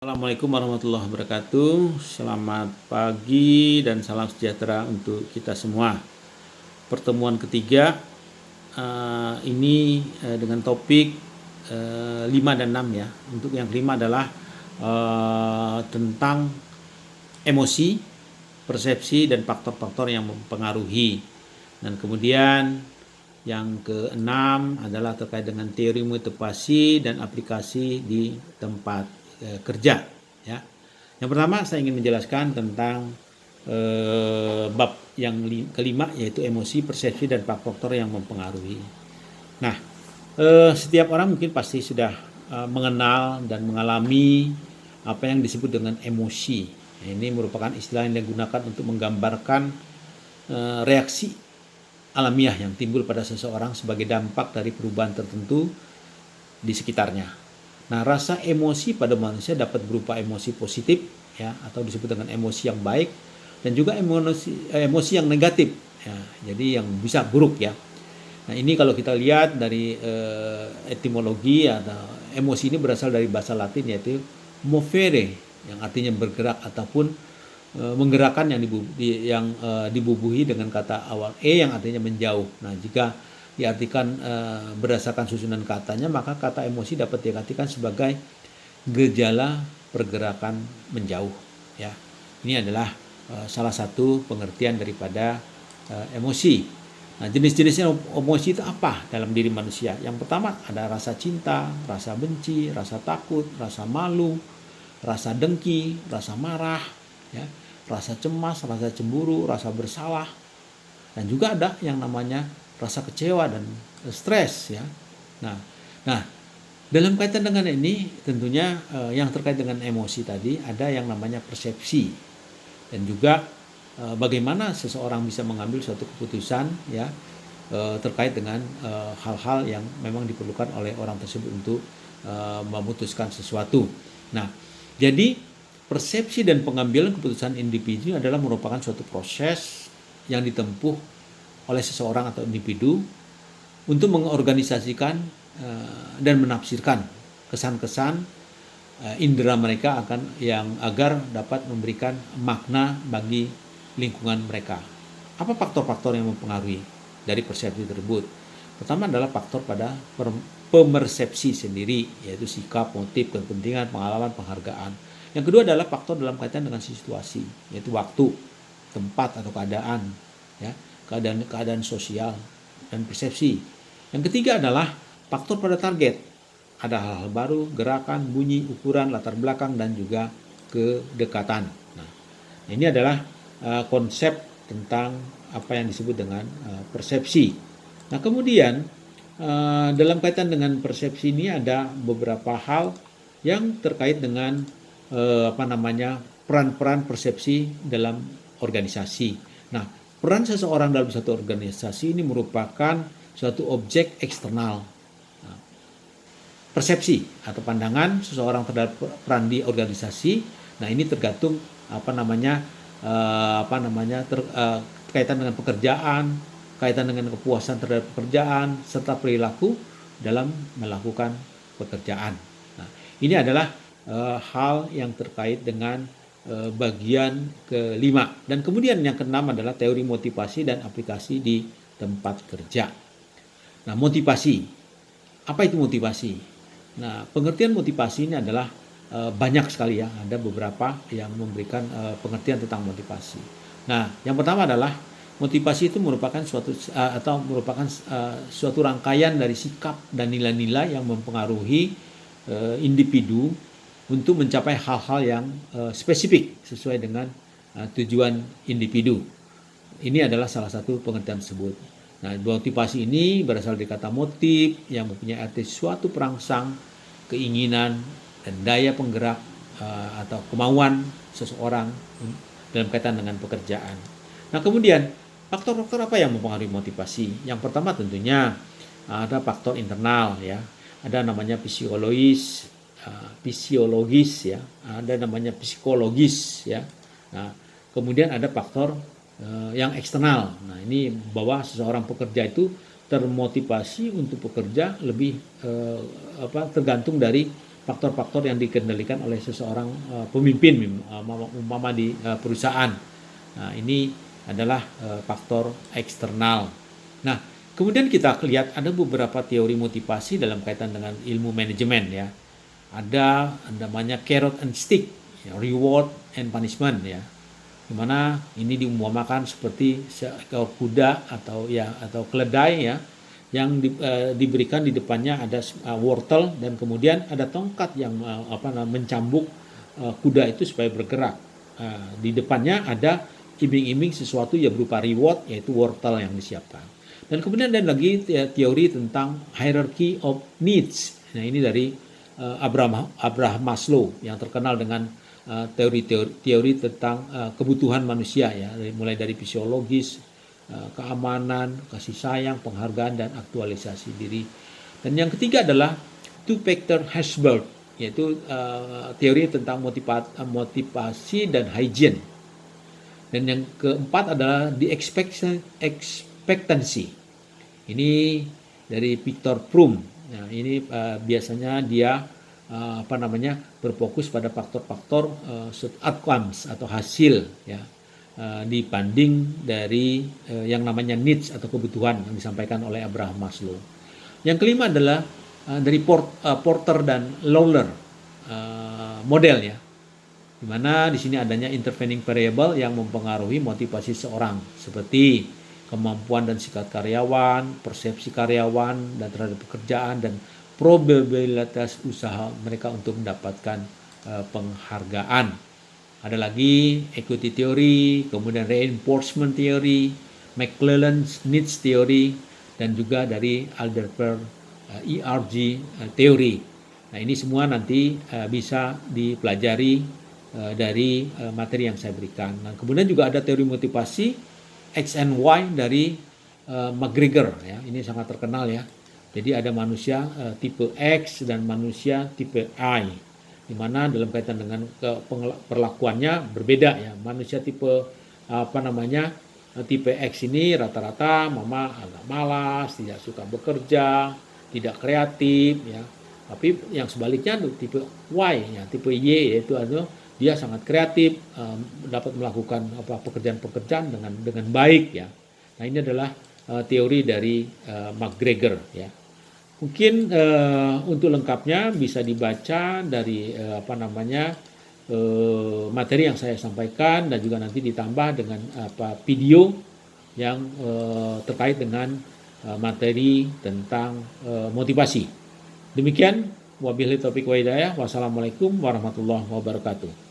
Assalamualaikum warahmatullahi wabarakatuh. Selamat pagi dan salam sejahtera untuk kita semua. Pertemuan ketiga ini dengan topik 5 dan 6 ya. Untuk yang kelima adalah tentang emosi, persepsi dan faktor-faktor yang mempengaruhi. Dan kemudian yang keenam adalah terkait dengan teori motivasi dan aplikasi di tempat kerja ya. Yang pertama saya ingin menjelaskan tentang bab yang kelima, yaitu emosi, persepsi dan faktor yang mempengaruhi. Nah, setiap orang mungkin pasti sudah mengenal dan mengalami apa yang disebut dengan emosi. Nah, ini merupakan istilah yang digunakan untuk menggambarkan reaksi alamiah yang timbul pada seseorang sebagai dampak dari perubahan tertentu di sekitarnya. Nah, rasa emosi pada manusia dapat berupa emosi positif ya, atau disebut dengan emosi yang baik, dan juga emosi yang negatif ya, jadi yang bisa buruk ya. Nah, ini kalau kita lihat dari etimologi atau emosi ini berasal dari bahasa Latin, yaitu movere, yang artinya bergerak ataupun menggerakkan, yang dibubuhi dengan kata awal yang artinya menjauh. Nah, jika diartikan berdasarkan susunan katanya, maka kata emosi dapat diartikan sebagai gejala pergerakan menjauh ya. Ini adalah salah satu pengertian daripada emosi. Nah, jenis-jenisnya emosi itu apa dalam diri manusia? Yang pertama ada rasa cinta, rasa benci, rasa takut, rasa malu, rasa dengki, rasa marah ya, rasa cemas, rasa cemburu, rasa bersalah, dan juga ada yang namanya rasa kecewa dan stres ya. Nah, dalam kaitan dengan ini tentunya yang terkait dengan emosi tadi ada yang namanya persepsi, dan juga bagaimana seseorang bisa mengambil suatu keputusan ya terkait dengan hal-hal yang memang diperlukan oleh orang tersebut untuk memutuskan sesuatu. Nah, jadi persepsi dan pengambilan keputusan individu adalah merupakan suatu proses yang ditempuh oleh seseorang atau individu untuk mengorganisasikan dan menafsirkan kesan-kesan indera mereka agar dapat memberikan makna bagi lingkungan mereka. Apa faktor-faktor yang mempengaruhi dari persepsi tersebut? Pertama adalah faktor pada pemersepsi sendiri, yaitu sikap, motif, kepentingan, pengalaman, penghargaan. Yang kedua adalah faktor dalam kaitan dengan situasi, yaitu waktu, tempat atau keadaan ya, keadaan sosial dan persepsi. Yang ketiga adalah faktor pada target. Ada hal-hal baru, gerakan, bunyi, ukuran, latar belakang, dan juga kedekatan. Nah, ini adalah konsep tentang apa yang disebut dengan persepsi. Nah, kemudian dalam kaitan dengan persepsi ini ada beberapa hal yang terkait dengan peran-peran persepsi dalam organisasi. Nah, peran seseorang dalam satu organisasi ini merupakan suatu objek eksternal. Nah, persepsi atau pandangan seseorang terhadap peran di organisasi, nah ini tergantung kaitan dengan pekerjaan, kaitan dengan kepuasan terhadap pekerjaan, serta perilaku dalam melakukan pekerjaan. Nah, ini adalah hal yang terkait dengan bagian kelima. Dan kemudian yang keenam adalah teori motivasi dan aplikasi di tempat kerja. Nah, motivasi. Apa itu motivasi? Nah, pengertian motivasi ini adalah banyak sekali ya. Ada beberapa yang memberikan pengertian tentang motivasi. Nah, yang pertama adalah motivasi itu merupakan suatu rangkaian dari sikap dan nilai-nilai yang mempengaruhi individu untuk mencapai hal-hal yang spesifik sesuai dengan tujuan individu. Ini adalah salah satu pengertian tersebut. Nah, motivasi ini berasal dari kata motif yang mempunyai arti suatu perangsang, keinginan, dan daya penggerak atau kemauan seseorang dalam kaitan dengan pekerjaan. Nah, kemudian faktor-faktor apa yang mempengaruhi motivasi? Yang pertama tentunya ada faktor internal ya. Ada namanya fisiologis ya, ada namanya psikologis ya. Nah, kemudian ada faktor yang eksternal. Nah, ini bahwa seseorang pekerja itu termotivasi untuk bekerja lebih tergantung dari faktor-faktor yang dikendalikan oleh seseorang pemimpin, umpama di perusahaan. Nah, ini adalah faktor eksternal. Nah, kemudian kita lihat ada beberapa teori motivasi dalam kaitan dengan ilmu manajemen ya. Ada namanya carrot and stick, ya, reward and punishment ya. Dimana ini diumpamakan seperti seekor kuda atau keledai ya, yang diberikan di depannya ada wortel dan kemudian ada tongkat yang mencambuk kuda itu supaya bergerak. Di depannya ada iming-iming sesuatu yang berupa reward, yaitu wortel yang disiapkan. Dan kemudian ada lagi teori tentang hierarchy of needs. Nah, ini dari Abraham Maslow yang terkenal dengan teori tentang kebutuhan manusia ya, mulai dari fisiologis, keamanan, kasih sayang, penghargaan, dan aktualisasi diri. Dan yang ketiga adalah two-factor Hashberg, yaitu teori tentang motivasi dan hygiene. Dan yang keempat adalah the expectancy. Ini dari Victor Fromm. Nah, ini biasanya dia berfokus pada faktor-faktor outcomes atau hasil ya, dibanding dari yang namanya needs atau kebutuhan yang disampaikan oleh Abraham Maslow. Yang kelima adalah dari Porter dan Lawler model ya, di mana di sini adanya intervening variable yang mempengaruhi motivasi seorang seperti kemampuan dan sikap karyawan, persepsi karyawan dan terhadap pekerjaan, dan probabilitas usaha mereka untuk mendapatkan penghargaan. Ada lagi equity theory, kemudian reinforcement theory, McClelland's needs theory, dan juga dari Alderfer ERG theory. Nah, ini semua nanti bisa dipelajari dari materi yang saya berikan. Nah, kemudian juga ada teori motivasi X and Y dari McGregor ya. Ini sangat terkenal ya. Jadi ada manusia tipe X dan manusia tipe Y, di mana dalam kaitan dengan perlakuannya berbeda ya. Manusia tipe tipe X ini rata-rata agak malas, tidak suka bekerja, tidak kreatif ya. Tapi yang sebaliknya tipe Y ya, tipe Y yaitu dia sangat kreatif, dapat melakukan pekerjaan-pekerjaan dengan baik ya. Nah, ini adalah teori dari McGregor ya. Mungkin untuk lengkapnya bisa dibaca dari materi yang saya sampaikan, dan juga nanti ditambah dengan video yang terkait dengan materi tentang motivasi. Demikian, wabillahi taufiq wa hidayah. Wassalamualaikum warahmatullahi wabarakatuh.